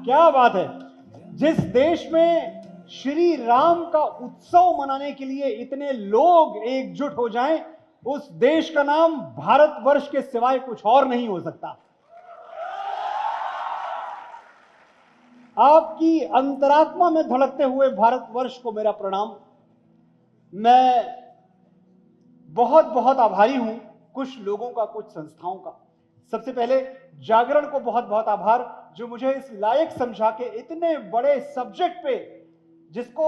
क्या बात है। जिस देश में श्री राम का उत्सव मनाने के लिए इतने लोग एकजुट हो जाएं, उस देश का नाम भारतवर्ष के सिवाय कुछ और नहीं हो सकता। आपकी अंतरात्मा में धड़कते हुए भारतवर्ष को मेरा प्रणाम। मैं बहुत बहुत आभारी हूं कुछ लोगों का, कुछ संस्थाओं का। सबसे पहले जागरण को बहुत बहुत आभार, जो मुझे इस लायक समझा के इतने बड़े सब्जेक्ट पे, जिसको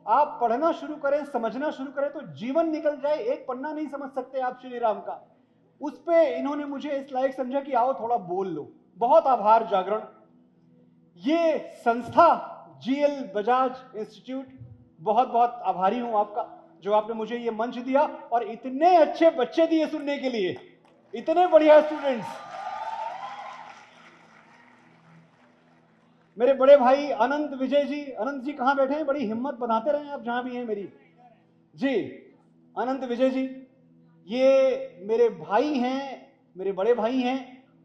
आप पढ़ना शुरू करें, समझना शुरू करें तो जीवन निकल जाए, एक पन्ना नहीं समझ सकते आप श्री राम का, उस पे इन्होंने मुझे इस लायक समझा कि आओ थोड़ा बोल लो। बहुत आभार जागरण। ये संस्था जीएल बजाज इंस्टीट्यूट, बहुत बहुत आभारी हूं आपका, जो आपने मुझे ये मंच दिया और इतने अच्छे बच्चे दिए सुनने के लिए, इतने बढ़िया स्टूडेंट्स। मेरे बड़े भाई अनंत विजय जी, अनंत जी कहां बैठे हैं? बड़ी हिम्मत बनाते रहे आप जहां भी हैं मेरी जी। अनंत विजय जी ये मेरे भाई हैं, मेरे बड़े भाई हैं,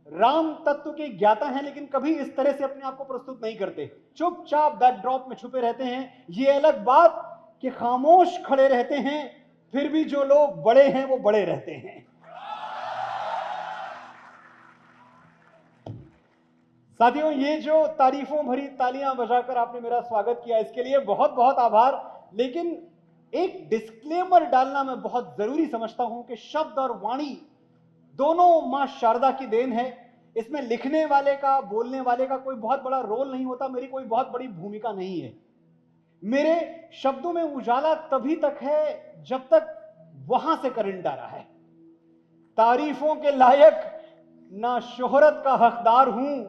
राम तत्व के ज्ञाता हैं, लेकिन कभी इस तरह से अपने आप को प्रस्तुत नहीं करते, चुपचाप बैकड्रॉप में छुपे रहते हैं। ये अलग बात कि खामोश खड़े रहते हैं, फिर भी जो लोग बड़े हैं वो बड़े रहते हैं। साथियों, ये जो तारीफों भरी तालियां बजाकर आपने मेरा स्वागत किया, इसके लिए बहुत बहुत आभार। लेकिन एक डिस्क्लेमर डालना मैं बहुत जरूरी समझता हूं कि शब्द और वाणी दोनों मां शारदा की देन है। इसमें लिखने वाले का, बोलने वाले का कोई बहुत बड़ा रोल नहीं होता, मेरी कोई बहुत बड़ी भूमिका नहीं है। मेरे शब्दों में उजाला तभी तक है जब तक वहां से करंट आ रहा है। तारीफों के लायक ना शोहरत का हकदार हूं,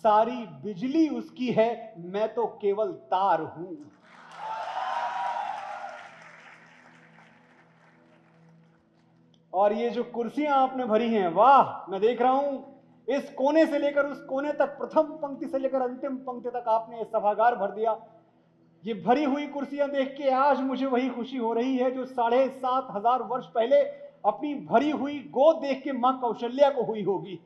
सारी बिजली उसकी है, मैं तो केवल तार हूं। और ये जो कुर्सियां आपने भरी हैं, वाह, मैं देख रहा हूं इस कोने से लेकर उस कोने तक, प्रथम पंक्ति से लेकर अंतिम पंक्ति तक आपने सभागार भर दिया। ये भरी हुई कुर्सियां देख के आज मुझे वही खुशी हो रही है जो 7,500 वर्ष पहले अपनी भरी हुई गोद देख के मां कौशल्या को हुई होगी।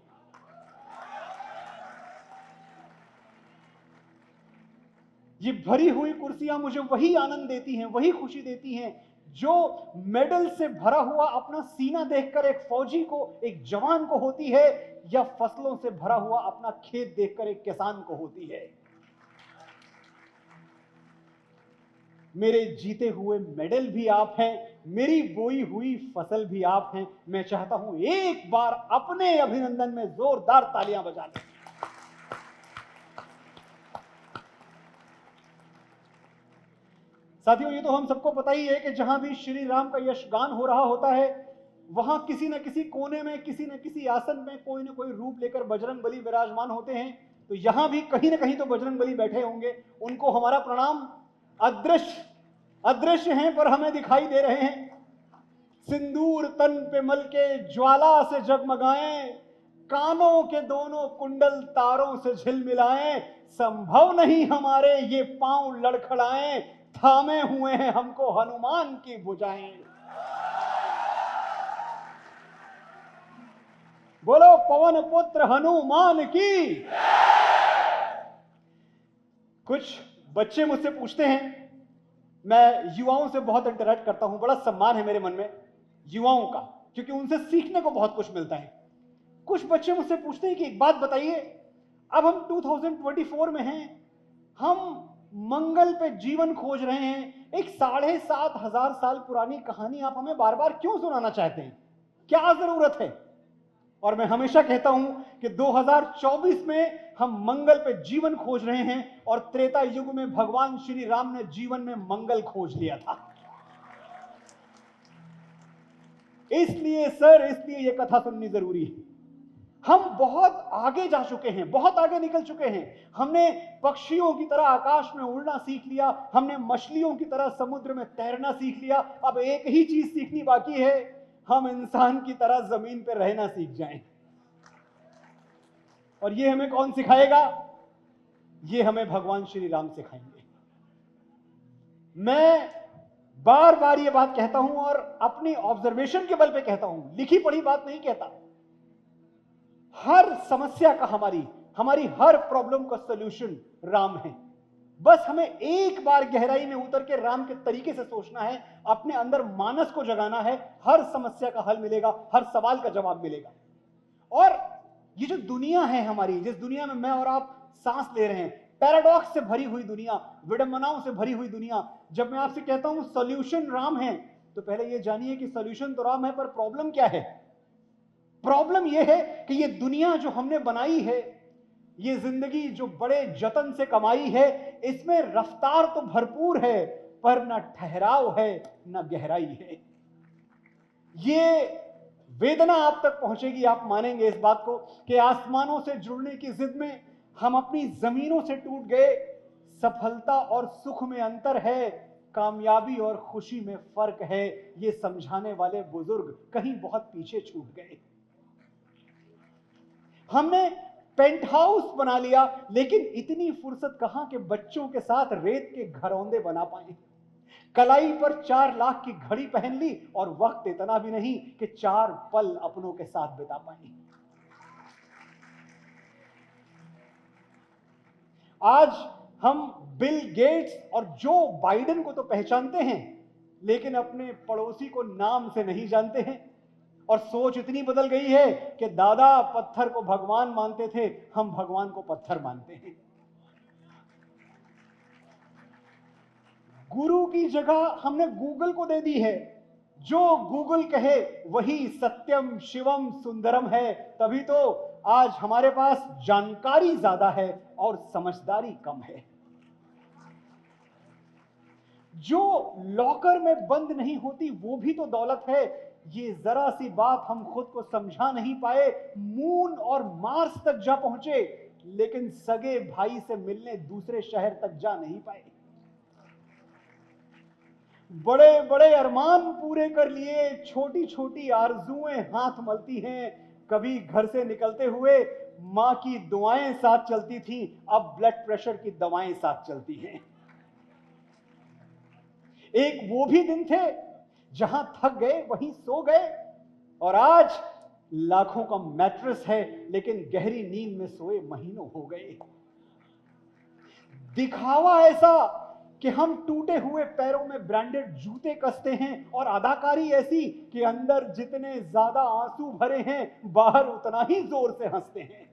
ये भरी हुई कुर्सियां मुझे वही आनंद देती हैं, वही खुशी देती हैं जो मेडल से भरा हुआ अपना सीना देखकर एक फौजी को, एक जवान को होती है, या फसलों से भरा हुआ अपना खेत देखकर एक किसान को होती है। मेरे जीते हुए मेडल भी आप हैं, मेरी बोई हुई फसल भी आप हैं। मैं चाहता हूं एक बार अपने अभिनंदन में जोरदार तालियां बजा लें। साथियों, ये तो हम सबको पता ही है कि जहां भी श्री राम का यशगान हो रहा होता है, वहां किसी न किसी कोने में, किसी न किसी आसन में कोई न कोई रूप लेकर बजरंग बली विराजमान होते हैं। तो यहां भी कहीं न कहीं तो बजरंग बली बैठे होंगे, उनको हमारा प्रणाम। अदृश्य हैं पर हमें दिखाई दे रहे हैं। सिंदूर तन पे मल के ज्वाला से जगमगाएं, कानों के दोनों कुंडल तारों से झिलमिलाएं, संभव नहीं हमारे ये पांव लड़खड़ाएं, थामे हुए हैं हमको हनुमान की भुजाएं। बोलो पवन पुत्र हनुमान की। कुछ बच्चे मुझसे पूछते हैं, मैं युवाओं से बहुत इंटरेक्ट करता हूं, बड़ा सम्मान है मेरे मन में युवाओं का, क्योंकि उनसे सीखने को बहुत कुछ मिलता है। कुछ बच्चे मुझसे पूछते हैं कि एक बात बताइए, अब हम 2024 में हैं, हम मंगल पे जीवन खोज रहे हैं, एक 7,500 साल पुरानी कहानी आप हमें बार बार क्यों सुनाना चाहते हैं? क्या जरूरत है? और मैं हमेशा कहता हूं कि 2024 में हम मंगल पे जीवन खोज रहे हैं, और त्रेता युग में भगवान श्री राम ने जीवन में मंगल खोज लिया था। इसलिए सर, इसलिए यह कथा सुननी जरूरी है। हम बहुत आगे जा चुके हैं, बहुत आगे निकल चुके हैं। हमने पक्षियों की तरह आकाश में उड़ना सीख लिया, हमने मछलियों की तरह समुद्र में तैरना सीख लिया। अब एक ही चीज सीखनी बाकी है, हम इंसान की तरह जमीन पर रहना सीख जाएं। और ये हमें कौन सिखाएगा? ये हमें भगवान श्री राम सिखाएंगे। मैं बार बार ये बात कहता हूं और अपनी ऑब्जर्वेशन के बल पे कहता हूं, लिखी पढ़ी बात नहीं कहता। हर समस्या का, हमारी हमारी हर प्रॉब्लम का सॉल्यूशन राम है। बस हमें एक बार गहराई में उतर के राम के तरीके से सोचना है, अपने अंदर मानस को जगाना है, हर समस्या का हल मिलेगा, हर सवाल का जवाब मिलेगा। और ये जो दुनिया है हमारी, जिस दुनिया में मैं और आप सांस ले रहे हैं, पैराडॉक्स से भरी हुई दुनिया, विडंबनाओं से भरी हुई दुनिया, जब मैं आपसे कहता हूं सॉल्यूशन राम है, तो पहले ये जानिए कि सॉल्यूशन तो राम है, पर प्रॉब्लम क्या है? प्रॉब्लम यह है कि ये दुनिया जो हमने बनाई है, ये जिंदगी जो बड़े जतन से कमाई है, इसमें रफ्तार तो भरपूर है, पर ना ठहराव है, ना गहराई है। ये वेदना आप तक पहुंचेगी, आप मानेंगे इस बात को, कि आसमानों से जुड़ने की जिद में हम अपनी जमीनों से टूट गए। सफलता और सुख में अंतर है, कामयाबी और खुशी में फर्क है, ये समझाने वाले बुजुर्ग कहीं बहुत पीछे छूट गए। हमने पेंट हाउस बना लिया, लेकिन इतनी फुर्सत कहां कि बच्चों के साथ रेत के घरौंदे बना पाए। कलाई पर 4 लाख की घड़ी पहन ली और वक्त इतना भी नहीं कि 4 पल अपनों के साथ बिता पाए। आज हम बिल गेट्स और जो बाइडेन को तो पहचानते हैं, लेकिन अपने पड़ोसी को नाम से नहीं जानते हैं। और सोच इतनी बदल गई है कि दादा पत्थर को भगवान मानते थे, हम भगवान को पत्थर मानते हैं। गुरु की जगह हमने गूगल को दे दी है। जो गूगल कहे वही सत्यम शिवम सुंदरम है। तभी तो आज हमारे पास जानकारी ज्यादा है और समझदारी कम है। जो लॉकर में बंद नहीं होती वो भी तो दौलत है। ये जरा सी बात हम खुद को समझा नहीं पाए, मून और मार्स तक जा पहुंचे, लेकिन सगे भाई से मिलने दूसरे शहर तक जा नहीं पाए। बड़े बड़े अरमान पूरे कर लिए, छोटी छोटी आरजुएं हाथ मलती हैं। कभी घर से निकलते हुए मां की दुआएं साथ चलती थी, अब ब्लड प्रेशर की दवाएं साथ चलती हैं। एक वो भी दिन थे जहां थक गए वहीं सो गए, और आज लाखों का मैट्रेस है, लेकिन गहरी नींद में सोए महीनों हो गए। दिखावा ऐसा कि हम टूटे हुए पैरों में ब्रांडेड जूते कसते हैं, और अदाकारी ऐसी कि अंदर जितने ज्यादा आंसू भरे हैं, बाहर उतना ही जोर से हंसते हैं।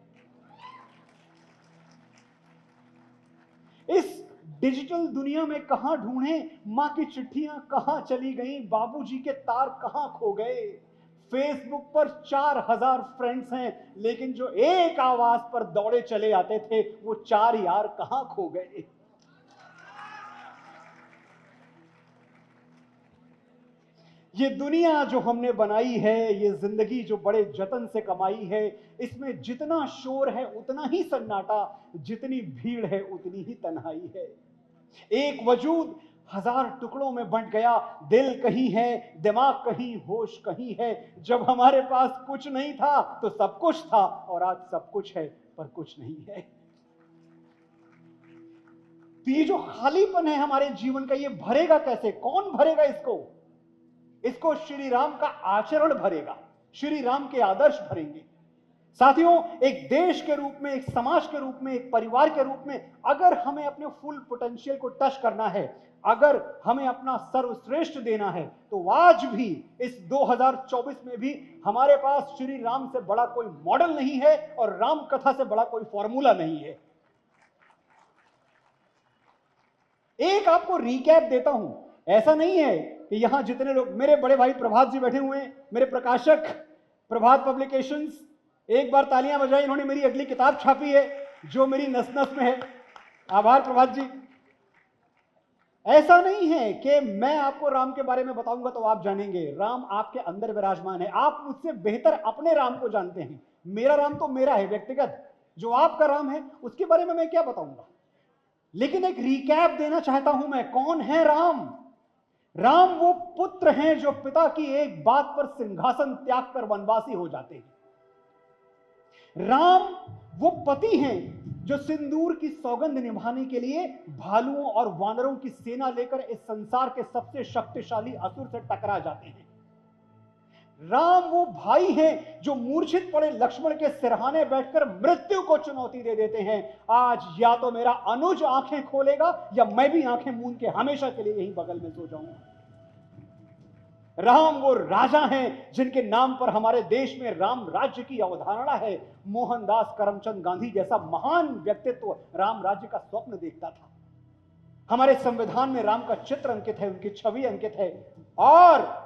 इस डिजिटल दुनिया में कहां ढूंढें, मां की चिट्ठियां कहां चली गईं, बाबूजी के तार कहां खो गए। फेसबुक पर 4000 फ्रेंड्स हैं, लेकिन जो एक आवाज पर दौड़े चले आते थे, वो 4 यार कहां खो गए। ये दुनिया जो हमने बनाई है, ये जिंदगी जो बड़े जतन से कमाई है, इसमें जितना शोर है उतना ही सन्नाटा, जितनी भीड़ है उतनी ही तन्हाई है। एक वजूद 1000 टुकड़ों में बंट गया, दिल कहीं है, दिमाग कहीं, होश कहीं है। जब हमारे पास कुछ नहीं था तो सब कुछ था, और आज सब कुछ है पर कुछ नहीं है। तो ये जो खालीपन है हमारे जीवन का, ये भरेगा कैसे? कौन भरेगा इसको? इसको श्री राम का आचरण भरेगा, श्री राम के आदर्श भरेंगे। साथियों, एक देश के रूप में, एक समाज के रूप में, एक परिवार के रूप में, अगर हमें अपने फुल पोटेंशियल को टच करना है, अगर हमें अपना सर्वश्रेष्ठ देना है, तो आज भी इस 2024 में भी हमारे पास श्री राम से बड़ा कोई मॉडल नहीं है, और राम कथा से बड़ा कोई फॉर्मूला नहीं है। एक आपको रिकैप देता हूं। ऐसा नहीं है कि यहां जितने लोग, मेरे बड़े भाई प्रभात जी बैठे हुए हैं, मेरे प्रकाशक प्रभात पब्लिकेशंस, एक बार तालियां बजाएं, इन्होंने मेरी अगली किताब छापी है जो मेरी नस नस में है। आभार प्रभात जी। ऐसा नहीं है कि मैं आपको राम के बारे में बताऊंगा तो आप जानेंगे। राम आपके अंदर विराजमान है। आप मुझसे बेहतर अपने राम को जानते हैं। मेरा राम तो मेरा है व्यक्तिगत, जो आपका राम है उसके बारे में मैं क्या बताऊंगा। लेकिन एक रिकैप देना चाहता हूं मैं। कौन है राम? राम वो पुत्र हैं जो पिता की एक बात पर सिंहासन त्याग कर वनवासी हो जाते हैं। राम वो पति हैं जो सिंदूर की सौगंध निभाने के लिए भालुओं और वानरों की सेना लेकर इस संसार के सबसे शक्तिशाली असुर से टकरा जाते हैं। राम वो भाई हैं जो मूर्छित पड़े लक्ष्मण के सिरहाने बैठकर मृत्यु को चुनौती दे देते हैं। आज या तो मेरा अनुज आंखें खोलेगा या मैं भी आंखें मूंद के हमेशा के लिए यहीं बगल में सो जाऊंगा। राम वो राजा हैं जिनके नाम पर हमारे देश में राम राज्य की अवधारणा है। मोहनदास करमचंद गांधी जैसा महान व्यक्तित्व राम राज्य का स्वप्न देखता था। हमारे संविधान में राम का चित्र अंकित है, उनकी छवि अंकित है। और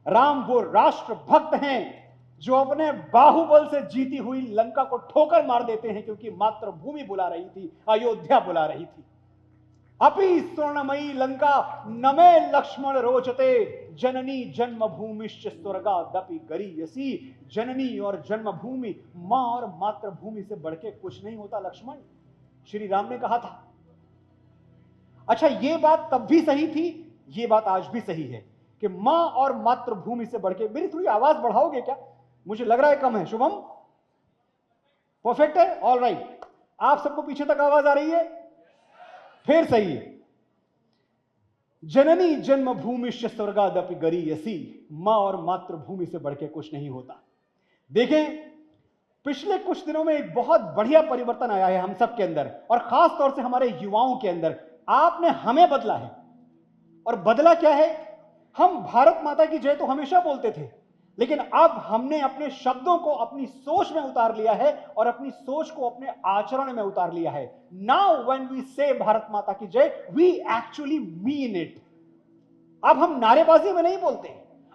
राम वो राष्ट्र भक्त हैं जो अपने बाहुबल से जीती हुई लंका को ठोकर मार देते हैं क्योंकि मातृभूमि बुला रही थी, अयोध्या बुला रही थी। अपि स्वर्णमयी लंका नमे लक्ष्मण रोचते, जननी जन्मभूमिश्च स्वर्गादपि गरीयसी। जननी और जन्मभूमि, मां और मातृभूमि से बढ़ के कुछ नहीं होता लक्ष्मण, श्री राम ने कहा था। अच्छा, ये बात तब भी सही थी, ये बात आज भी सही है कि मां और मातृभूमि से बढ़ के। मेरी थोड़ी आवाज बढ़ाओगे क्या? मुझे लग रहा है कम है। शुभम, परफेक्ट है, ऑल राइट। आप सबको पीछे तक आवाज आ रही है? फिर सही है। जननी जन्मभूमिश्च स्वर्गादपि गरीयसी, मां और मातृभूमि से बढ़ के कुछ नहीं होता। देखें, पिछले कुछ दिनों में एक बहुत बढ़िया परिवर्तन आया है हम सब के अंदर, और खास तौर से हमारे युवाओं के अंदर। आपने हमें बदला है। और बदला क्या है? हम भारत माता की जय तो हमेशा बोलते थे, लेकिन अब हमने अपने शब्दों को अपनी सोच में उतार लिया है और अपनी सोच को अपने आचरण में उतार लिया है। नाउ व्हेन वी से भारत माता की जय, वी एक्चुअली मीन इट। अब हम नारेबाजी में नहीं बोलते,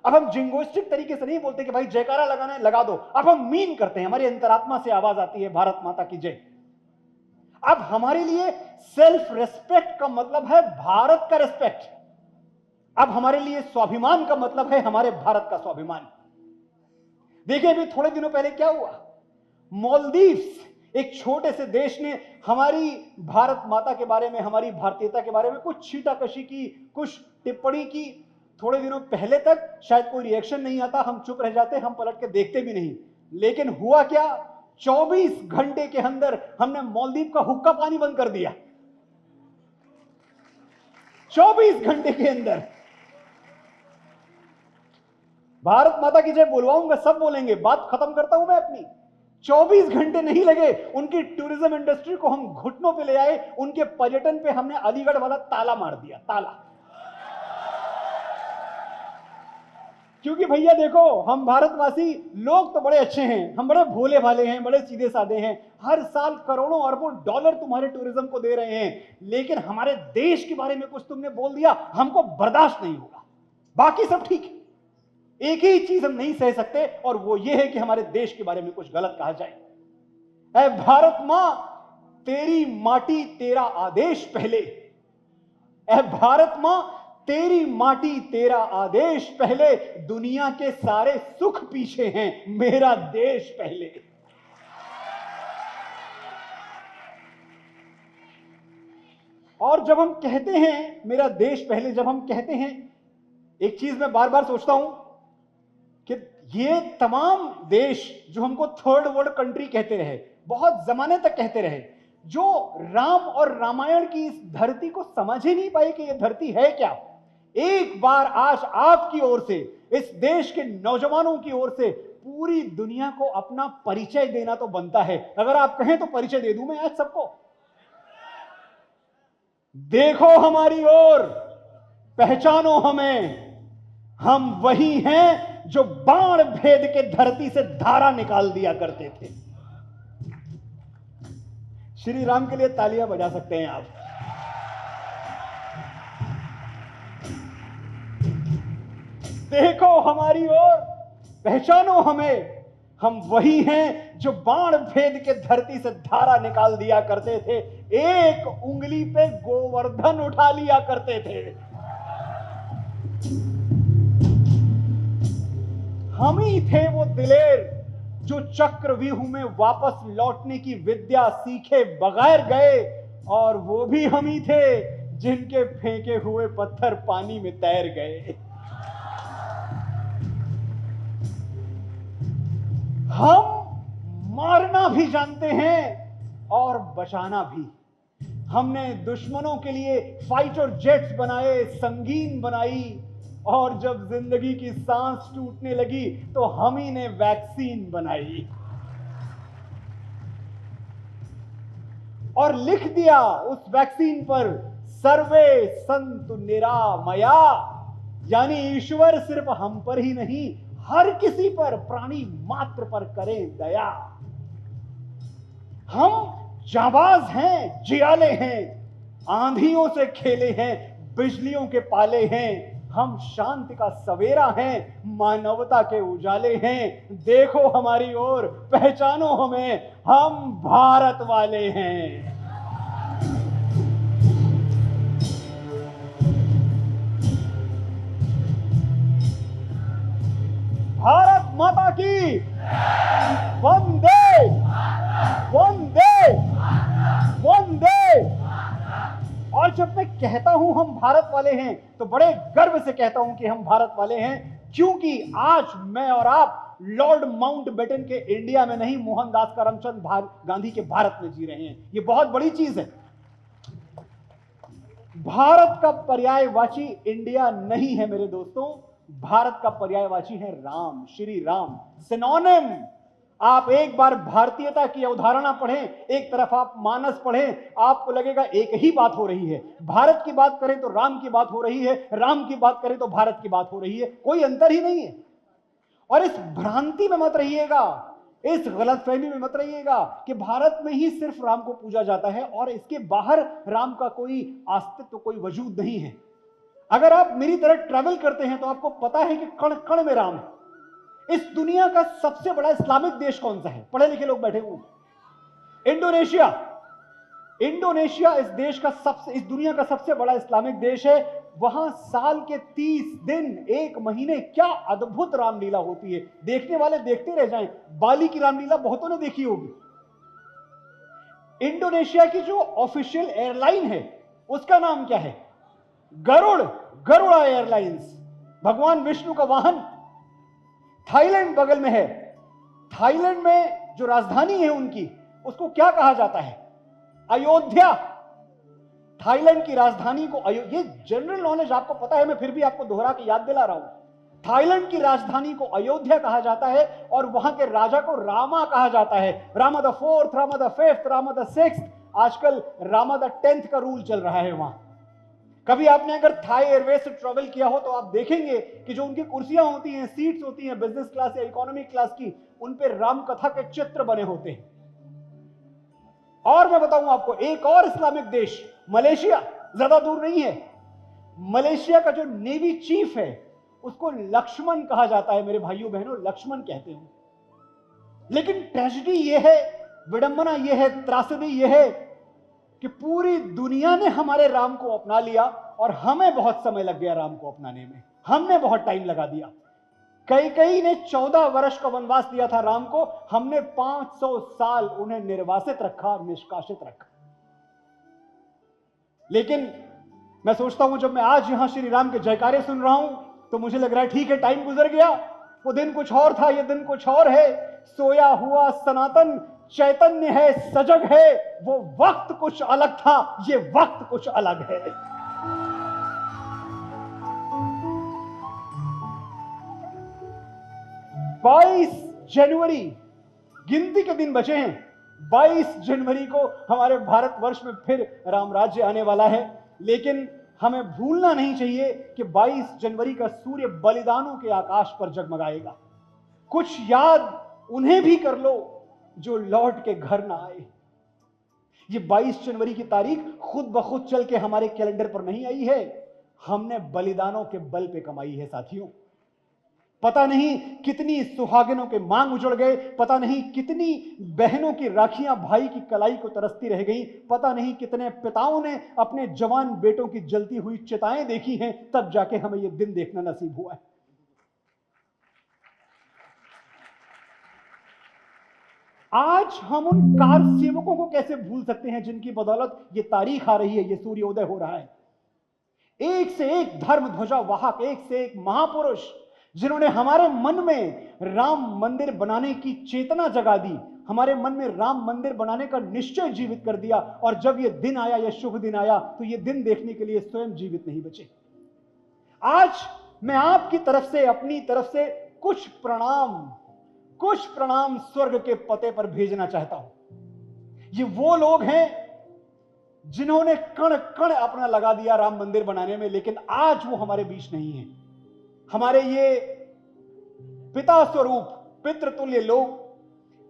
अब हम जिंगोस्टिक तरीके से नहीं बोलते कि भाई जयकारा लगाना है लगा दो। अब हम मीन करते हैं, हमारी अंतरात्मा से आवाज आती है भारत माता की जय। अब हमारे लिए सेल्फ रेस्पेक्ट का मतलब है भारत का रेस्पेक्ट। अब हमारे लिए स्वाभिमान का मतलब है हमारे भारत का स्वाभिमान। देखिए, अभी थोड़े दिनों पहले क्या हुआ? मालदीव्स, एक छोटे से देश ने हमारी भारत माता के बारे में, हमारी भारतीयता के बारे में कुछ छीटाकशी की, कुछ टिप्पणी की। थोड़े दिनों पहले तक शायद कोई रिएक्शन नहीं आता, हम चुप रह जाते, हम पलट के देखते भी नहीं। लेकिन हुआ क्या? 24 घंटे के अंदर हमने मालदीव का हुक्का पानी बंद कर दिया। 24 घंटे के अंदर। भारत माता की जय बोलवाऊंगा, सब बोलेंगे, बात खत्म करता हूं मैं अपनी। 24 घंटे नहीं लगे, उनकी टूरिज्म इंडस्ट्री को हम घुटनों पे ले आए, उनके पर्यटन पे हमने अलीगढ़ वाला ताला मार दिया, ताला। क्योंकि भैया देखो, हम भारतवासी लोग तो बड़े अच्छे हैं, हम बड़े भोले भाले हैं, बड़े सीधे साधे हैं। हर साल करोड़ों अरबों डॉलर तुम्हारे टूरिज्म को दे रहे हैं, लेकिन हमारे देश के बारे में कुछ तुमने बोल दिया, हमको बर्दाश्त नहीं होगा। बाकी सब ठीक है, एक ही चीज हम नहीं सह सकते, और वो ये है कि हमारे देश के बारे में कुछ गलत कहा जाए। ऐ भारत मां, तेरी माटी तेरा आदेश पहले। ऐ भारत मां, तेरी माटी तेरा आदेश पहले। दुनिया के सारे सुख पीछे हैं, मेरा देश पहले। और जब हम कहते हैं मेरा देश पहले, जब हम कहते हैं, एक चीज मैं बार बार सोचता हूं कि ये तमाम देश जो हमको थर्ड वर्ल्ड कंट्री कहते रहे, बहुत जमाने तक कहते रहे, जो राम और रामायण की इस धरती को समझ ही नहीं पाए कि ये धरती है क्या। एक बार आज आपकी ओर से, इस देश के नौजवानों की ओर से पूरी दुनिया को अपना परिचय देना तो बनता है। अगर आप कहें तो परिचय दे दूं मैं आज सबको। देखो हमारी ओर, पहचानो हमें, हम वही हैं जो बाण भेद के धरती से धारा निकाल दिया करते थे। श्री राम के लिए तालियां बजा सकते हैं आप। देखो हमारी ओर, पहचानो हमें, हम वही हैं जो बाण भेद के धरती से धारा निकाल दिया करते थे, एक उंगली पे गोवर्धन उठा लिया करते थे। हम ही थे वो दिलेर जो चक्रव्यूह में वापस लौटने की विद्या सीखे बगैर गए, और वो भी हम ही थे जिनके फेंके हुए पत्थर पानी में तैर गए। हम मारना भी जानते हैं और बचाना भी। हमने दुश्मनों के लिए फाइटर जेट्स बनाए, संगीन बनाई, और जब जिंदगी की सांस टूटने लगी तो हम ही ने वैक्सीन बनाई और लिख दिया उस वैक्सीन पर सर्वे संतु निरामया, यानी ईश्वर सिर्फ हम पर ही नहीं हर किसी पर, प्राणी मात्र पर करें दया। हम जाबाज हैं, जियाले हैं, आंधियों से खेले हैं, बिजलियों के पाले हैं। हम शांति का सवेरा हैं, मानवता के उजाले हैं। देखो हमारी ओर, पहचानो हमें, हम भारत वाले हैं। भारत माता की वंदे वंदे वंदे। और जब मैं कहता हूं हम भारत वाले हैं तो बड़े गर्व से कहता हूं कि हम भारत वाले हैं, क्योंकि आज मैं और आप लॉर्ड माउंटबेटन के इंडिया में नहीं, मोहनदास करमचंद गांधी के भारत में जी रहे हैं। यह बहुत बड़ी चीज है। भारत का पर्यायवाची इंडिया नहीं है मेरे दोस्तों, भारत का पर्यायवाची है राम, श्री राम, सिनोनिम। आप एक बार भारतीयता की अवधारणा पढ़ें, एक तरफ आप मानस पढ़ें, आपको लगेगा एक ही बात हो रही है। भारत की बात करें तो राम की बात हो रही है, राम की बात करें तो भारत की बात हो रही है, कोई अंतर ही नहीं है। और इस भ्रांति में मत रहिएगा, इस गलतफहमी में मत रहिएगा कि भारत में ही सिर्फ राम को पूजा जाता है और इसके बाहर राम का कोई अस्तित्व, कोई वजूद नहीं है। अगर आप मेरी तरह ट्रैवल करते हैं तो आपको पता है कि कण कण में राम है। इस दुनिया का सबसे बड़ा इस्लामिक देश कौन सा है? पढ़े लिखे लोग बैठे हुए। इंडोनेशिया। इंडोनेशिया इस दुनिया का सबसे बड़ा इस्लामिक देश है। वहां साल के 30 दिन, एक महीने, क्या अद्भुत रामलीला होती है, देखने वाले देखते रह जाएं। बाली की रामलीला बहुतों ने देखी होगी। इंडोनेशिया की जो ऑफिशियल एयरलाइन है उसका नाम क्या है? गरुड़ा एयरलाइंस, भगवान विष्णु का वाहन। थाईलैंड बगल में है। थाईलैंड में जो राजधानी है उनकी, उसको क्या कहा जाता है? अयोध्या। थाईलैंड की राजधानी को ये जनरल नॉलेज आपको पता है, मैं फिर भी आपको दोहरा के याद दिला रहा हूं। थाईलैंड की राजधानी को अयोध्या कहा जाता है और वहां के राजा को रामा कहा जाता है। Rama the 4th, Rama the 5th, Rama the 6th, आजकल रामा द 10th का रूल चल रहा है वहां। कभी आपने अगर थाई एयरवेज से ट्रैवल किया हो तो आप देखेंगे कि जो उनकी कुर्सियां होती हैं, सीट्स होती हैं बिजनेस क्लास या इकोनॉमी क्लास की, उन पे राम कथा के चित्र बने होते हैं। और मैं बताऊं आपको एक और इस्लामिक देश, मलेशिया, ज्यादा दूर नहीं है। मलेशिया का जो नेवी चीफ है उसको लक्ष्मण कहा जाता है। मेरे भाइयों बहनों, लक्ष्मण कहते हैं। लेकिन ट्रेजेडी यह है, विडंबना यह है, त्रासदी यह है कि पूरी दुनिया ने हमारे राम को अपना लिया और हमें बहुत समय लग गया राम को अपनाने में। हमने बहुत टाइम लगा दिया। कई ने 14 वर्ष का वनवास दिया था राम को, हमने 500 साल उन्हें निर्वासित रखा, निष्कासित रखा। लेकिन मैं सोचता हूं, जब मैं आज यहां श्री राम के जयकारे सुन रहा हूं तो मुझे लग रहा है ठीक है, टाइम गुजर गया। वो दिन कुछ और था, ये दिन कुछ और है। सोया हुआ सनातन चैतन्य है, सजग है। वो वक्त कुछ अलग था, ये वक्त कुछ अलग है। बाईस जनवरी गिनती के दिन बचे हैं। 22 जनवरी को हमारे भारतवर्ष में फिर राम राज्य आने वाला है। लेकिन हमें भूलना नहीं चाहिए कि 22 जनवरी का सूर्य बलिदानों के आकाश पर जगमगाएगा। कुछ याद उन्हें भी कर लो जो लौट के घर ना आए। ये 22 जनवरी की तारीख खुद ब खुद चल के हमारे कैलेंडर पर नहीं आई है, हमने बलिदानों के बल पे कमाई है साथियों। पता नहीं कितनी सुहागिनों के मांग उजड़ गए, पता नहीं कितनी बहनों की राखियां भाई की कलाई को तरसती रह गई, पता नहीं कितने पिताओं ने अपने जवान बेटों की जलती हुई चिताएं देखी हैं, तब जाके हमें यह दिन देखना नसीब हुआ है। आज हम उन कार सेवकों को कैसे भूल सकते हैं जिनकी बदौलत ये तारीख आ रही है, ये सूर्योदय हो रहा है। एक से एक धर्म ध्वजा वाहक, एक से एक महापुरुष जिन्होंने हमारे मन में राम मंदिर बनाने की चेतना जगा दी, हमारे मन में राम मंदिर बनाने का निश्चय जीवित कर दिया। और जब यह दिन आया, यह शुभ दिन आया, तो यह दिन देखने के लिए स्वयं जीवित नहीं बचे। आज मैं आपकी तरफ से, अपनी तरफ से कुछ प्रणाम स्वर्ग के पते पर भेजना चाहता हूं। ये वो लोग हैं जिन्होंने कण कण अपना लगा दिया राम मंदिर बनाने में, लेकिन आज वो हमारे बीच नहीं है। हमारे ये पिता स्वरूप, पितृतुल्य लोग,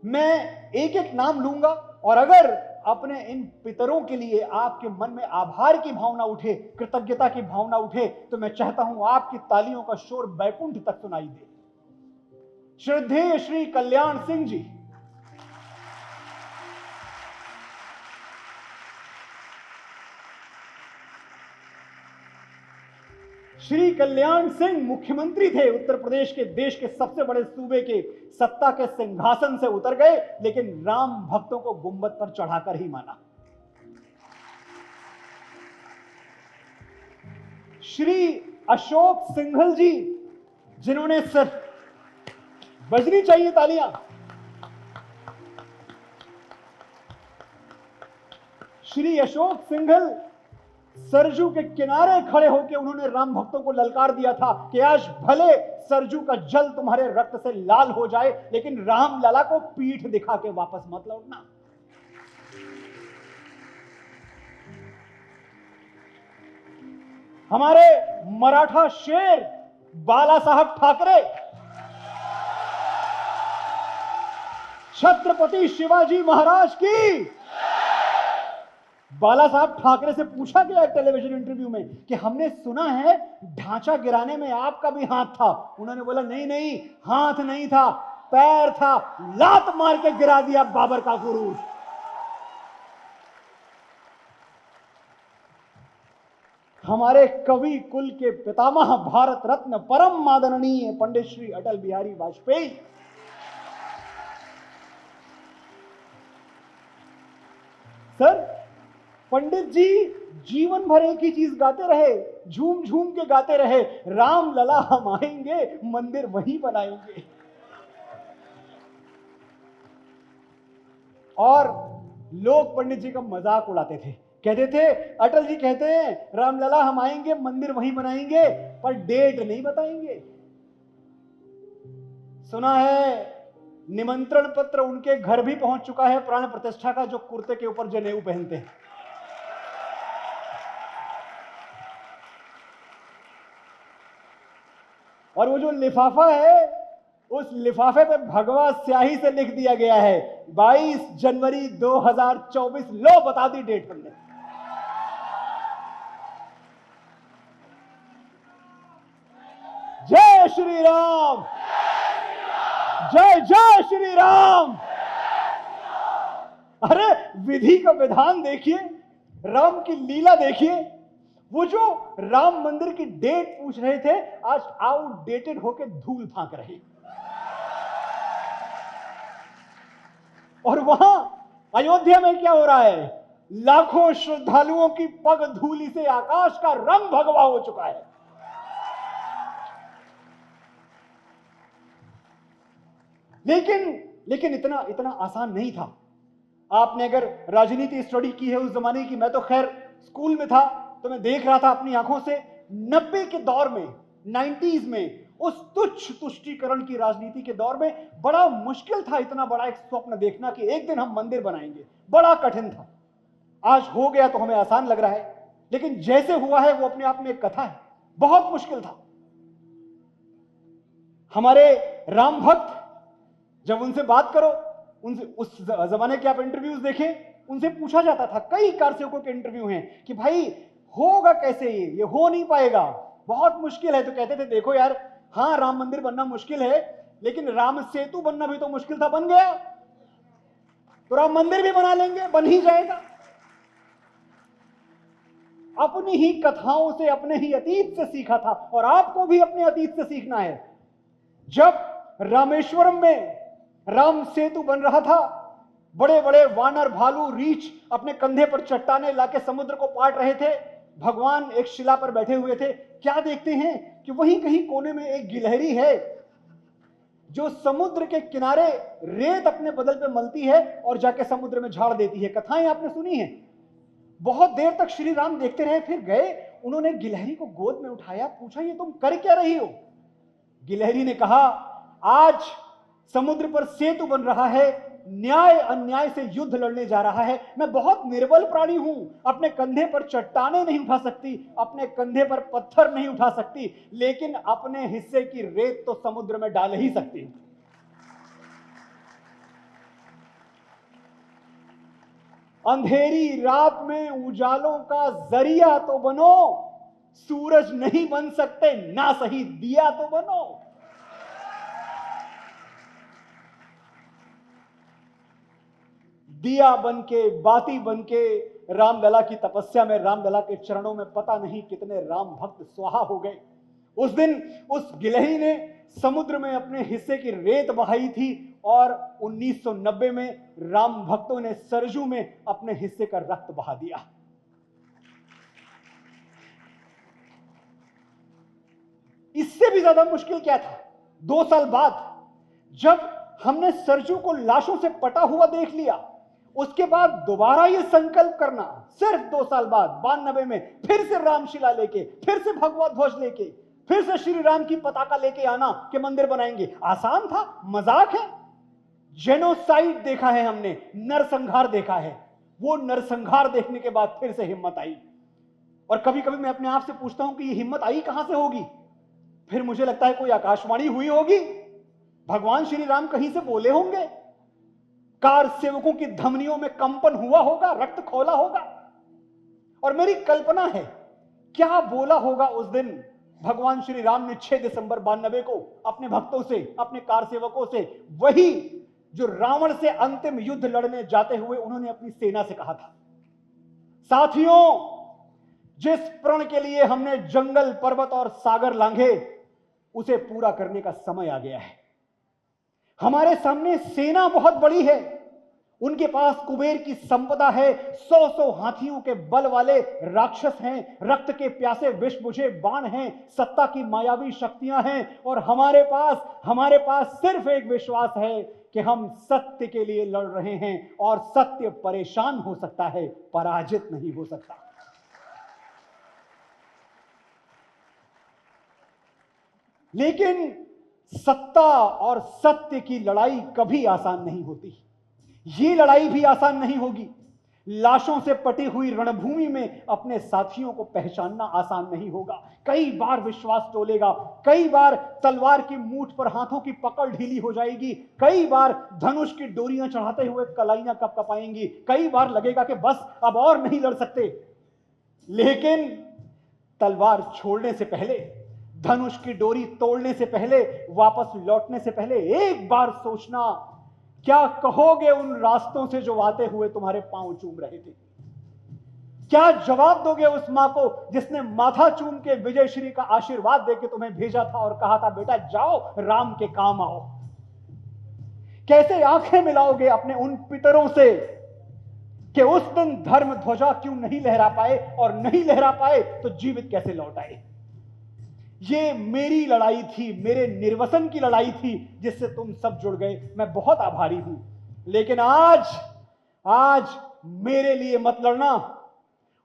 मैं एक एक नाम लूंगा, और अगर अपने इन पितरों के लिए आपके मन में आभार की भावना उठे, कृतज्ञता की भावना उठे, तो मैं चाहता हूं आपकी तालियों का शोर बैकुंठ तक सुनाई दे। श्रद्धेय श्री कल्याण सिंह जी, श्री कल्याण सिंह मुख्यमंत्री थे उत्तर प्रदेश के, देश के सबसे बड़े सूबे के, सत्ता के सिंहासन से उतर गए, लेकिन राम भक्तों को गुंबद पर चढ़ाकर ही माना। श्री अशोक सिंघल जी, जिन्होंने बजनी चाहिए तालियां, श्री अशोक सिंघल सरजू के किनारे खड़े होकर उन्होंने राम भक्तों को ललकार दिया था कि आज भले सरजू का जल तुम्हारे रक्त से लाल हो जाए, लेकिन राम लला को पीठ दिखा के वापस मत लौटना। हमारे मराठा शेर बाला साहब ठाकरे, छत्रपति शिवाजी महाराज की। बाला साहब ठाकरे से पूछा गया टेलीविजन इंटरव्यू में कि हमने सुना है ढांचा गिराने में आपका भी हाथ था। उन्होंने बोला नहीं नहीं, हाथ नहीं था, पैर था, लात मार के गिरा दिया बाबर का गुरूर। हमारे कवि कुल के पितामह, भारत रत्न, परम आदरणीय पंडित श्री अटल बिहारी वाजपेयी। सर, पंडित जी जीवन भर एक ही चीज गाते रहे, झूम झूम के गाते रहे, राम लला हम आएंगे, मंदिर वहीं बनाएंगे। और लोग पंडित जी का मजाक उड़ाते थे, कहते थे अटल जी कहते हैं राम लला हम आएंगे, मंदिर वहीं बनाएंगे, पर डेट नहीं बताएंगे। सुना है निमंत्रण पत्र उनके घर भी पहुंच चुका है, प्राण प्रतिष्ठा का, जो कुर्ते के ऊपर जनेऊ पहनते हैं। और वो जो लिफाफा है, उस लिफाफे पे भगवा स्याही से लिख दिया गया है 22 जनवरी 2024। लो बता दी डेट हमने। जय श्री राम, जय जय श्री राम। अरे विधि का विधान देखिए, राम की लीला देखिए। वो जो राम मंदिर की डेट पूछ रहे थे, आज आउटडेटेड होकर धूल फांक रहे। और वहां अयोध्या में क्या हो रहा है? लाखों श्रद्धालुओं की पग धूलि से आकाश का रंग भगवा हो चुका है। लेकिन इतना आसान नहीं था। आपने अगर राजनीति स्टडी की है उस जमाने की, मैं तो खैर स्कूल में था तो मैं देख रहा था अपनी आंखों से, 90 के दौर में, 90s में, उस तुच्छ तुष्टीकरण की राजनीति के दौर में बड़ा मुश्किल था इतना बड़ा एक स्वप्न देखना कि एक दिन हम मंदिर बनाएंगे। बड़ा कठिन था। आज हो गया तो हमें आसान लग रहा है, लेकिन जैसे हुआ है वो अपने आप में एक कथा है। बहुत मुश्किल था। हमारे राम भक्त, जब उनसे बात करो, उनसे उस जमाने के आप इंटरव्यूज देखें, उनसे पूछा जाता था, कई कारसेवकों के इंटरव्यू हैं कि भाई होगा कैसे, ये हो नहीं पाएगा, बहुत मुश्किल है। तो कहते थे देखो यार, हाँ राम मंदिर बनना मुश्किल है, लेकिन राम सेतु बनना भी तो मुश्किल था, बन गया, तो राम मंदिर भी बना लेंगे, बन ही जाएगा। अपनी ही कथाओं से, अपने ही अतीत से सीखा था, और आपको भी अपने अतीत से सीखना है। जब रामेश्वरम में राम सेतु बन रहा था, बड़े बड़े वानर, भालू, रीछ अपने कंधे पर चट्टाने लाके समुद्र को पाट रहे थे। भगवान एक शिला पर बैठे हुए थे। क्या देखते हैं कि वहीं कहीं कोने में एक गिलहरी है जो समुद्र के किनारे रेत अपने बदल पे मलती है और जाके समुद्र में झाड़ देती है। कथाएं आपने सुनी है। बहुत देर तक श्री राम देखते रहे, फिर गए उन्होंने गिलहरी को गोद में उठाया, पूछा ये तुम कर क्या रही हो? गिलहरी ने कहा, आज समुद्र पर सेतु बन रहा है, न्याय अन्याय से युद्ध लड़ने जा रहा है। मैं बहुत निर्बल प्राणी हूं, अपने कंधे पर चट्टाने नहीं उठा सकती, अपने कंधे पर पत्थर नहीं उठा सकती, लेकिन अपने हिस्से की रेत तो समुद्र में डाल ही सकती हूं। अंधेरी रात में उजालों का जरिया तो बनो, सूरज नहीं बन सकते ना सही दिया तो बनो। दिया बनके, बाती बनके रामलला की तपस्या में, रामलला के चरणों में पता नहीं कितने राम भक्त स्वाहा हो गए। उस दिन उस गिलहरी ने समुद्र में अपने हिस्से की रेत बहाई थी और 1990 में राम भक्तों ने सरजू में अपने हिस्से का रक्त बहा दिया। इससे भी ज्यादा मुश्किल क्या था, 2 साल बाद जब हमने सरजू को लाशों से पटा हुआ देख लिया, उसके बाद दोबारा यह संकल्प करना, सिर्फ 2 साल बाद 92 में फिर से रामशिला लेके, फिर से भगवा ध्वज लेके, फिर से श्री राम की पताका लेके आना कि मंदिर बनाएंगे, आसान था? मजाक है? जेनोसाइड देखा है हमने, नरसंहार देखा है। वो नरसंहार देखने के बाद फिर से हिम्मत आई। और कभी कभी मैं अपने आप से पूछता हूं कि ये हिम्मत आई कहां से होगी? फिर मुझे लगता है कोई आकाशवाणी हुई होगी, भगवान श्री राम कहीं से बोले होंगे, कार सेवकों की धमनियों में कंपन हुआ होगा, रक्त खोला होगा। और मेरी कल्पना है क्या बोला होगा उस दिन भगवान श्री राम ने 6 दिसंबर 92 को अपने भक्तों से, अपने कार सेवकों से, वही जो रावण से अंतिम युद्ध लड़ने जाते हुए उन्होंने अपनी सेना से कहा था, साथियों, जिस प्रण के लिए हमने जंगल, पर्वत और सागर लांघे, उसे पूरा करने का समय आ गया है। हमारे सामने सेना बहुत बड़ी है, उनके पास कुबेर की संपदा है, 100 हाथियों के बल वाले राक्षस हैं, रक्त के प्यासे विष बुझे बाण हैं, सत्ता की मायावी शक्तियां हैं, और हमारे पास सिर्फ एक विश्वास है कि हम सत्य के लिए लड़ रहे हैं और सत्य परेशान हो सकता है, पराजित नहीं हो सकता। लेकिन सत्ता और सत्य की लड़ाई कभी आसान नहीं होती। ये लड़ाई भी आसान नहीं होगी। लाशों से पटी हुई रणभूमि में अपने साथियों को पहचानना आसान नहीं होगा। कई बार विश्वास टोलेगा, कई बार तलवार की मूठ पर हाथों की पकड़ ढीली हो जाएगी, कई बार धनुष की डोरियां चढ़ाते हुए कलाइयां कपकपाएंगी, कई बार लगेगा कि बस अब और नहीं लड़ सकते। लेकिन तलवार छोड़ने से पहले, धनुष की डोरी तोड़ने से पहले, वापस लौटने से पहले एक बार सोचना, क्या कहोगे उन रास्तों से जो आते हुए तुम्हारे पांव चूम रहे थे? क्या जवाब दोगे उस मां को जिसने माथा चूम के विजयश्री का आशीर्वाद देकर तुम्हें भेजा था और कहा था बेटा जाओ राम के काम आओ? कैसे आंखें मिलाओगे अपने उन पितरों से कि उस दिन धर्म ध्वजा क्यों नहीं लहरा पाए, और नहीं लहरा पाए तो जीवित कैसे लौट आए? ये मेरी लड़ाई थी, मेरे निर्वसन की लड़ाई थी, जिससे तुम सब जुड़ गए। मैं बहुत आभारी हूं। लेकिन आज मेरे लिए मत लड़ना,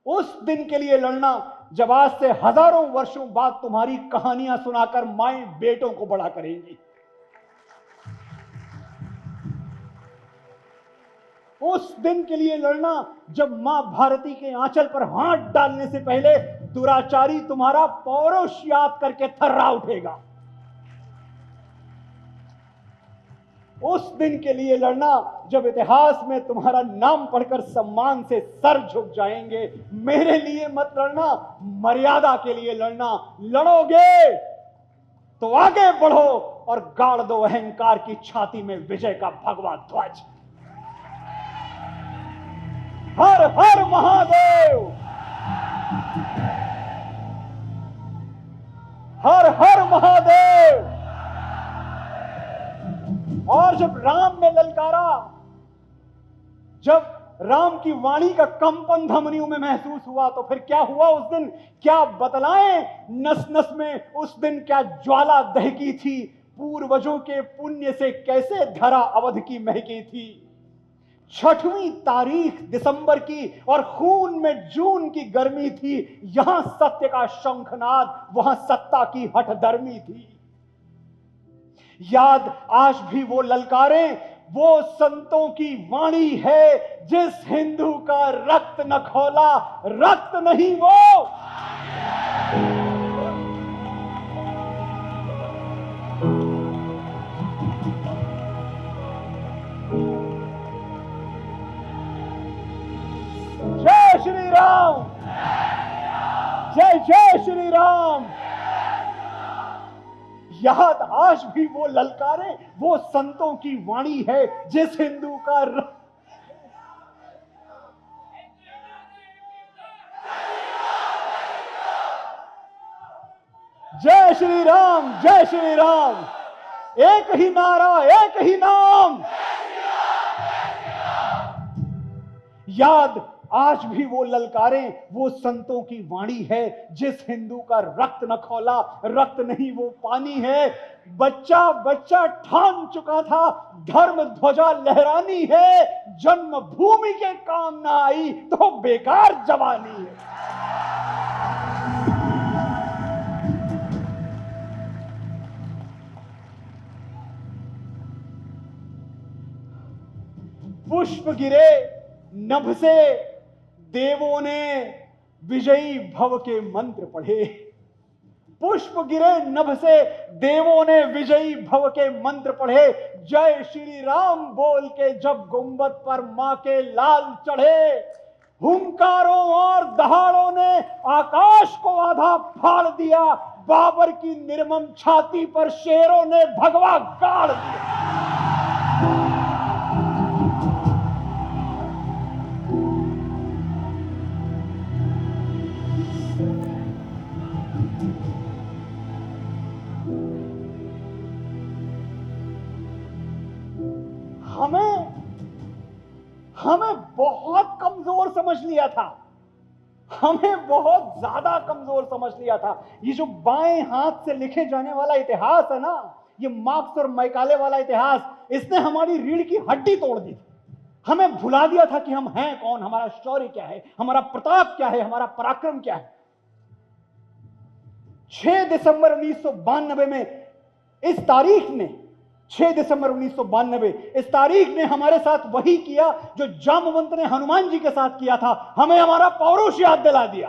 उस दिन के लिए लड़ना जब आज से हजारों वर्षों बाद तुम्हारी कहानियां सुनाकर माएं बेटों को बड़ा करेंगी। उस दिन के लिए लड़ना जब मां भारती के आंचल पर हाथ डालने से पहले दुराचारी तुम्हारा पौरुष याद करके थर्रा उठेगा। उस दिन के लिए लड़ना जब इतिहास में तुम्हारा नाम पढ़कर सम्मान से सर झुक जाएंगे। मेरे लिए मत लड़ना, मर्यादा के लिए लड़ना। लड़ोगे तो आगे बढ़ो और गाड़ दो अहंकार की छाती में विजय का भगवा ध्वज। हर हर महादेव, हर हर महादेव। और जब राम ने ललकारा, जब राम की वाणी का कंपन धमनियों में महसूस हुआ, तो फिर क्या हुआ उस दिन? क्या बतलाएं नस नस में उस दिन क्या ज्वाला दहकी थी, पूर्वजों के पुण्य से कैसे धरा अवध की महकी थी। 6वीं तारीख दिसंबर की और खून में जून की गर्मी थी। यहां सत्य का शंखनाद, वहां सत्ता की हठधर्मी थी। याद आज भी वो ललकारें, वो संतों की वाणी है, जिस हिंदू का रक्त न खौला, रक्त नहीं वो। जय श्री राम, जय जय श्री राम। याद आज भी वो ललकारें, वो संतों की वाणी है, जिस हिंदू का जय श्री राम, जय श्री राम। एक ही नारा, एक ही नाम। याद आज भी वो ललकारें, वो संतों की वाणी है, जिस हिंदू का रक्त न खौला, रक्त नहीं वो पानी है। बच्चा बच्चा ठान चुका था, धर्म ध्वजा लहरानी है, जन्मभूमि के काम ना आई तो बेकार जवानी है। पुष्प गिरे नभ से, देवों ने विजयी भव के मंत्र पढ़े। पुष्प गिरे नभ से, देवों ने विजयी भव के मंत्र पढ़े। जय श्री राम बोल के जब गुंबद पर मां के लाल चढ़े, हुंकारों और दहाड़ों ने आकाश को आधा फाड़ दिया, बाबर की निर्मम छाती पर शेरों ने भगवा गाड़ दिया। हमें बहुत कमजोर समझ लिया था, हमें बहुत ज्यादा कमजोर समझ लिया था। ये जो बाएं हाथ से लिखे जाने वाला इतिहास है ना, ये मार्क्स और मैकाले वाला इतिहास, इसने हमारी रीढ़ की हड्डी तोड़ दी। हमें भुला दिया था कि हम हैं कौन, हमारा शौर्य क्या है, हमारा प्रताप क्या है, हमारा पराक्रम क्या है। 6 दिसंबर 1992 में इस तारीख ने 6 दिसंबर 1992 इस तारीख ने हमारे साथ वही किया जो जामवंत ने हनुमान जी के साथ किया था। हमें हमारा पौरुष याद दिला दिया।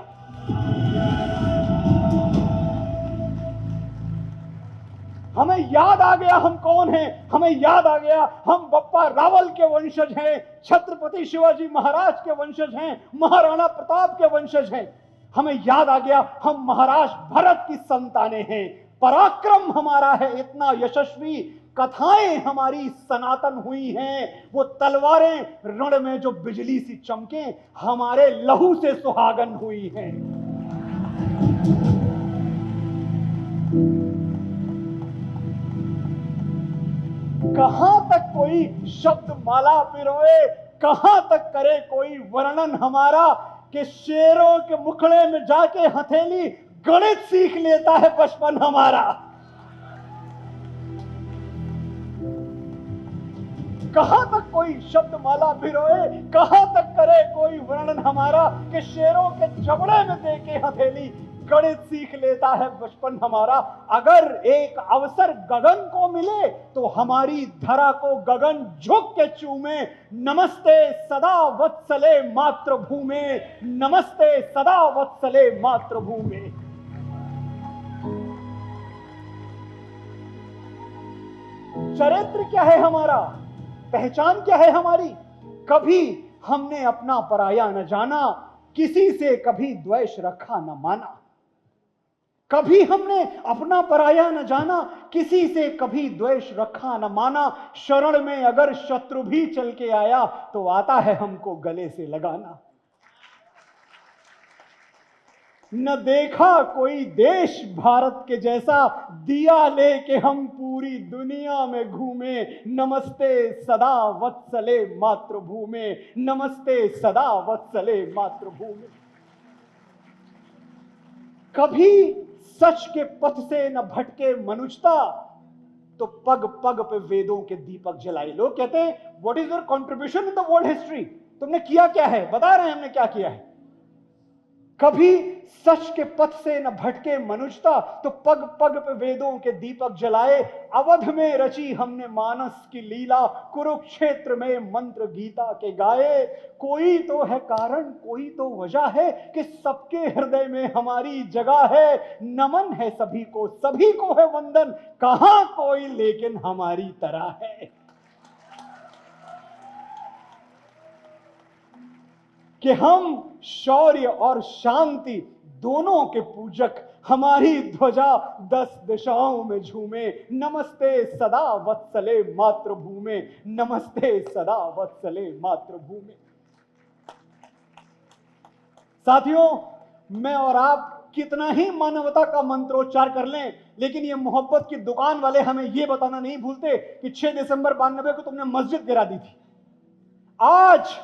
हमें याद आ गया हम कौन हैं, हमें याद आ गया हम बप्पा रावल के वंशज हैं, छत्रपति शिवाजी महाराज के वंशज हैं, महाराणा प्रताप के वंशज हैं। हमें याद आ गया हम महाराज भरत की संतानें हैं। पराक्रम हमारा है इतना यशस्वी, कथाएं हमारी सनातन हुई हैं। वो तलवारें रण में जो बिजली सी चमके, हमारे लहू से सुहागन हुई हैं। कहां तक कोई शब्द माला पिरोए, कहां तक करे कोई वर्णन हमारा, कि शेरों के मुखड़े में जाके हथेली गणित सीख लेता है बचपन हमारा। कहां तक कोई शब्द माला पिरोए, कहां तक करे कोई वर्णन हमारा, कि शेरों के जबड़े में देके हथेली गणित सीख लेता है बचपन हमारा। अगर एक अवसर गगन को मिले तो हमारी धरा को गगन झुक के चूमे। नमस्ते सदा वत्सले मातृभूमे, नमस्ते सदा वत्सले मातृभूमे। चरित्र क्या है हमारा, पहचान क्या है हमारी? कभी हमने अपना पराया न जाना, किसी से कभी द्वेष रखा न माना। कभी हमने अपना पराया न जाना, किसी से कभी द्वेष रखा न माना। शरण में अगर शत्रु भी चल के आया तो आता है हमको गले से लगाना। न देखा कोई देश भारत के जैसा, दिया लेके हम पूरी दुनिया में घूमे। नमस्ते सदा वत्सले मातृभूमे, नमस्ते सदा वत्सले मातृभूमे। कभी सच के पथ से न भटके मनुष्यता, तो पग पग पे वेदों के दीपक जलाए। लोग कहते हैं what is your contribution in the world history, तुमने किया क्या है, बता रहे हैं हमने क्या किया है। कभी सच के पथ से न भटके मनुष्यता, तो पग पग पे वेदों के दीपक जलाए। अवध में रची हमने मानस की लीला, कुरुक्षेत्र में मंत्र गीता के गाए। कोई तो है कारण, कोई तो वजह है कि सबके हृदय में हमारी जगह है। नमन है सभी को है वंदन, कहां कोई लेकिन हमारी तरह है। कि हम शौर्य और शांति दोनों के पूजक, हमारी ध्वजा 10 दिशाओं में झूमे। नमस्ते सदा वत्सले मातृभूमे, नमस्ते सदा वत्सले मातृभूमे। साथियों, मैं और आप कितना ही मानवता का मंत्रोच्चार कर लें, लेकिन ये मोहब्बत की दुकान वाले हमें ये बताना नहीं भूलते कि 6 दिसंबर 92 को तुमने मस्जिद गिरा दी थी। आज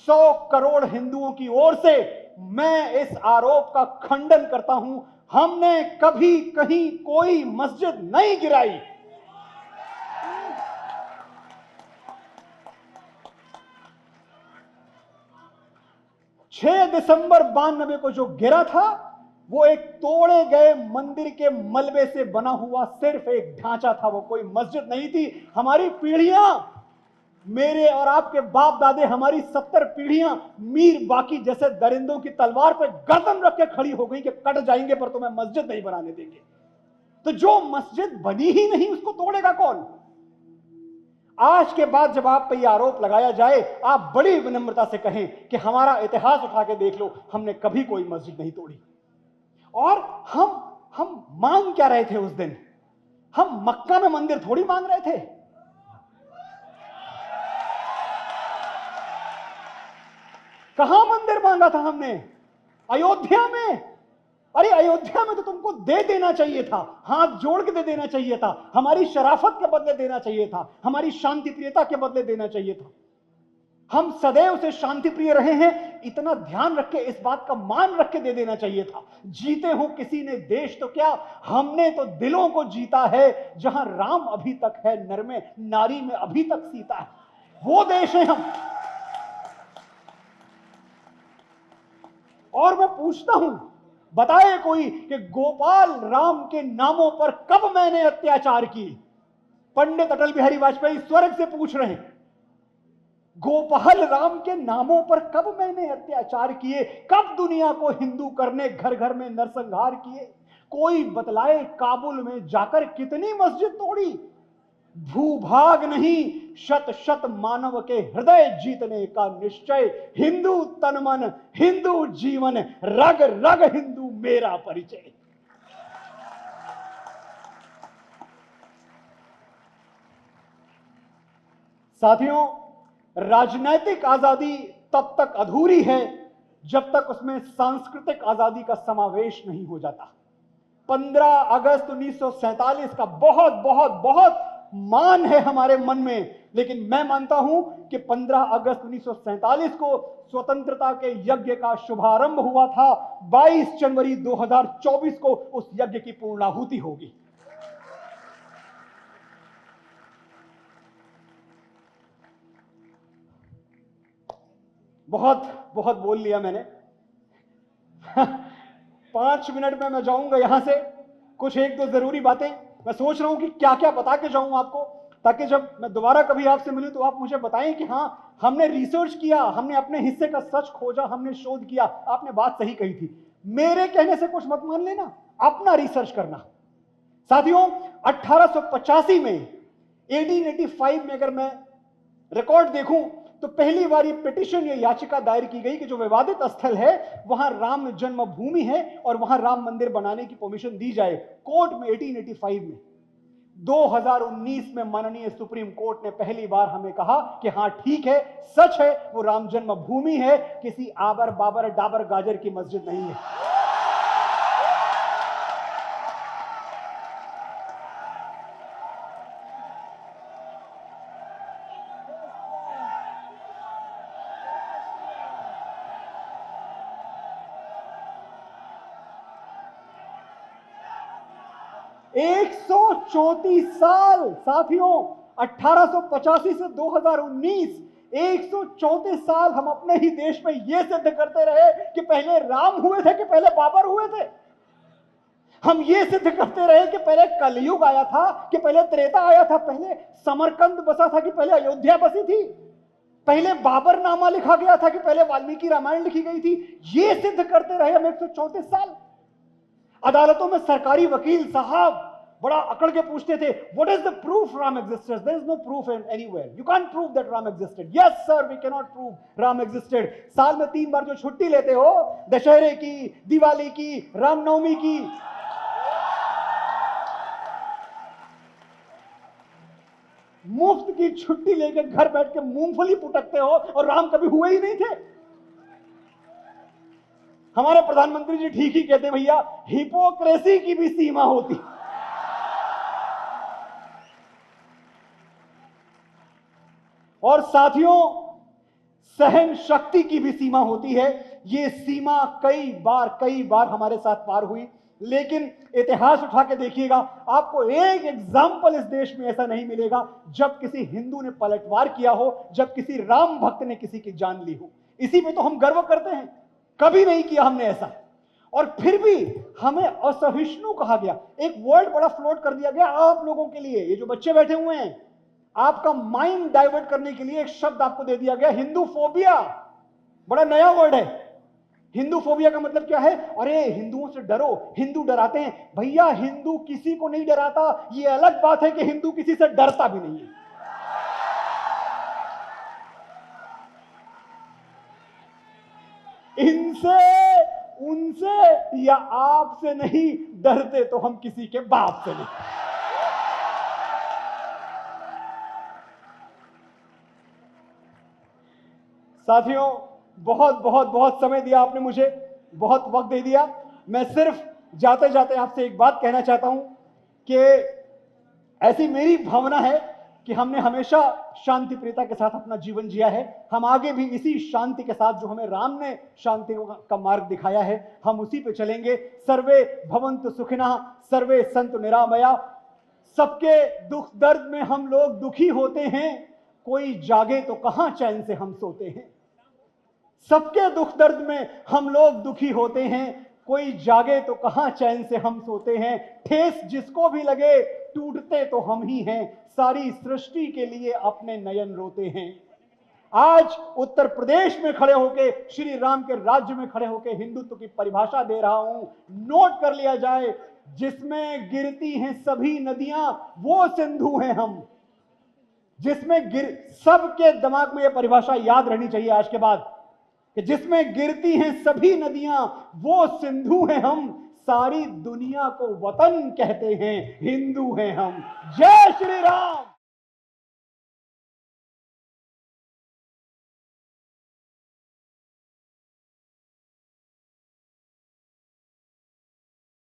100 करोड़ हिंदुओं की ओर से मैं इस आरोप का खंडन करता हूं, हमने कभी कहीं कोई मस्जिद नहीं गिराई। छह दिसंबर 92 को जो गिरा था वो एक तोड़े गए मंदिर के मलबे से बना हुआ सिर्फ एक ढांचा था, वो कोई मस्जिद नहीं थी। हमारी पीढ़ियां, मेरे और आपके बाप दादे, हमारी 70 पीढ़ियां मीर बाकी जैसे दरिंदों की तलवार पे गर्दन रख के खड़ी हो गई कि कट जाएंगे पर तुम्हें मस्जिद नहीं बनाने देंगे। तो जो मस्जिद बनी ही नहीं उसको तोड़ेगा कौन? आज के बाद जब आप पे यह आरोप लगाया जाए, आप बड़ी विनम्रता से कहें कि हमारा इतिहास उठा के देख लो, हमने कभी कोई मस्जिद नहीं तोड़ी। और हम मांग क्या रहे थे उस दिन? हम मक्का में मंदिर थोड़ी मांग रहे थे। कहां मंदिर मांगा था हमने? अयोध्या में। अरे अयोध्या में तो तुमको दे देना चाहिए था, हाथ जोड़ के दे देना चाहिए था, हमारी शराफत के बदले देना चाहिए था, हमारी शांति प्रियता के बदले देना चाहिए था। हम सदैव से शांति प्रिय रहे हैं, इतना ध्यान रख के, इस बात का मान रख के दे देना चाहिए था। जीते हो किसी ने देश तो क्या, हमने तो दिलों को जीता है। जहां राम अभी तक है नर में, नारी में अभी तक सीता है, वो देश है हम। और मैं पूछता हूं, बताए कोई कि गोपाल राम के नामों पर कब मैंने अत्याचार किए? पंडित अटल बिहारी वाजपेयी स्वर्ग से पूछ रहे हैं, गोपाल राम के नामों पर कब मैंने अत्याचार किए? कब दुनिया को हिंदू करने घर घर में नरसंहार किए? कोई बतलाए काबुल में जाकर कितनी मस्जिद तोड़ी? भूभाग नहीं, शत शत मानव के हृदय जीतने का निश्चय। हिंदू तन मन, हिंदू जीवन, रग रग हिंदू मेरा परिचय। साथियों, राजनैतिक आजादी तब तक अधूरी है जब तक उसमें सांस्कृतिक आजादी का समावेश नहीं हो जाता। 15 अगस्त 1947 का बहुत बहुत बहुत मान है हमारे मन में, लेकिन मैं मानता हूं कि 15 अगस्त 1947 को स्वतंत्रता के यज्ञ का शुभारंभ हुआ था। 22 जनवरी 2024 को उस यज्ञ की पूर्णाहुति होगी। बहुत बहुत बोल लिया मैंने। 5 मिनट में मैं जाऊंगा यहां से। कुछ एक दो जरूरी बातें मैं सोच रहा हूं कि क्या क्या बता के जाऊं आपको, ताकि जब मैं दोबारा कभी आपसे मिलूं तो आप मुझे बताएं कि हां, हमने रिसर्च किया, हमने अपने हिस्से का सच खोजा, हमने शोध किया। आपने बात सही कही थी, मेरे कहने से कुछ मत मान लेना, अपना रिसर्च करना। साथियों, 1885 में, 1885 में अगर मैं रिकॉर्ड देखूं तो पहली बार ये पिटिशन, ये याचिका दायर की गई कि जो विवादित स्थल है वहां राम जन्मभूमि है और वहां राम मंदिर बनाने की परमिशन दी जाए, कोर्ट में 1885 में। 2019 में माननीय सुप्रीम कोर्ट ने पहली बार हमें कहा कि हां ठीक है, सच है, वो राम जन्मभूमि है, किसी आबर बाबर डाबर गाजर की मस्जिद नहीं है। 134 साल साथियों, 1885 से 2019, 134 साल हम अपने ही देश में यह सिद्ध करते रहे कि पहले राम हुए थे कि पहले बाबर हुए थे। हम ये सिद्ध करते रहे कि पहले कलयुग आया था कि पहले त्रेता आया था, पहले समरकंद बसा था कि पहले अयोध्या बसी थी, पहले बाबर नामा लिखा गया था कि पहले वाल्मीकि रामायण लिखी गई थी। ये सिद्ध करते रहे हम 134 साल। अदालतों में सरकारी वकील साहब बड़ा अकड़ के पूछते थे, what is the proof Ram existed? There is no proof in anywhere, you can't prove that Ram existed. Yes sir, we can not prove Ram existed. साल में 3 बार जो छुट्टी लेते हो, दशहरे की, दिवाली की, रामनवमी की, मुफ्त की छुट्टी लेकर घर बैठ के मूंगफली पुटकते हो और राम कभी हुए ही नहीं थे। हमारे प्रधानमंत्री जी ठीक ही कहते हैं, भैया हिपोक्रेसी की भी सीमा होती। और साथियों, सहन शक्ति की भी सीमा होती है। ये सीमा कई बार हमारे साथ पार हुई, लेकिन इतिहास उठा के देखिएगा, आपको एक एग्जाम्पल इस देश में ऐसा नहीं मिलेगा जब किसी हिंदू ने पलटवार किया हो, जब किसी राम भक्त ने किसी की जान ली हो। इसी पे तो हम गर्व करते हैं, कभी नहीं किया हमने ऐसा। और फिर भी हमें असहिष्णु कहा गया। एक वर्ड बड़ा फ्लोट कर दिया गया आप लोगों के लिए, ये जो बच्चे बैठे हुए हैं, आपका माइंड डाइवर्ट करने के लिए एक शब्द आपको दे दिया गया, हिंदू फोबिया। बड़ा नया वर्ड है। हिंदू फोबिया का मतलब क्या है? अरे हिंदुओं से डरो, हिंदू डराते हैं। भैया हिंदू किसी को नहीं डराता, ये अलग बात है कि हिंदू किसी से डरता भी नहीं है। इनसे, उनसे या आपसे नहीं डरते तो हम किसी के बाप से नहीं। साथियों, बहुत समय दिया आपने मुझे, बहुत वक्त दे दिया। मैं सिर्फ जाते जाते आपसे एक बात कहना चाहता हूं कि ऐसी मेरी भावना है कि हमने हमेशा शांति प्रियता के साथ अपना जीवन जिया है। हम आगे भी इसी शांति के साथ, जो हमें राम ने शांति का मार्ग दिखाया है, हम उसी पे चलेंगे। सर्वे भवन्तु सुखिनः, सर्वे सन्तु निरामया। सबके दुख दर्द में हम लोग दुखी होते हैं, कोई जागे तो कहां चैन से हम सोते हैं। सबके दुख दर्द में हम लोग दुखी होते हैं, कोई जागे तो कहां चैन से हम सोते हैं। ठेस जिसको भी लगे, टूटते तो हम ही हैं, सारी सृष्टि के लिए अपने नयन रोते हैं। आज उत्तर प्रदेश में खड़े होके, श्री राम के राज्य में खड़े होके हिंदुत्व की परिभाषा दे रहा हूं। नोट कर लिया जाए, जिसमें गिरती हैं सभी नदियां वो सिंधु हैं हम। जिसमें सबके दिमाग में यह परिभाषा याद रहनी चाहिए आज के बाद, कि जिसमें गिरती हैं सभी नदियां वो सिंधु हैं हम। सारी दुनिया को वतन कहते हैं, हिंदू हैं हम। जय श्री राम।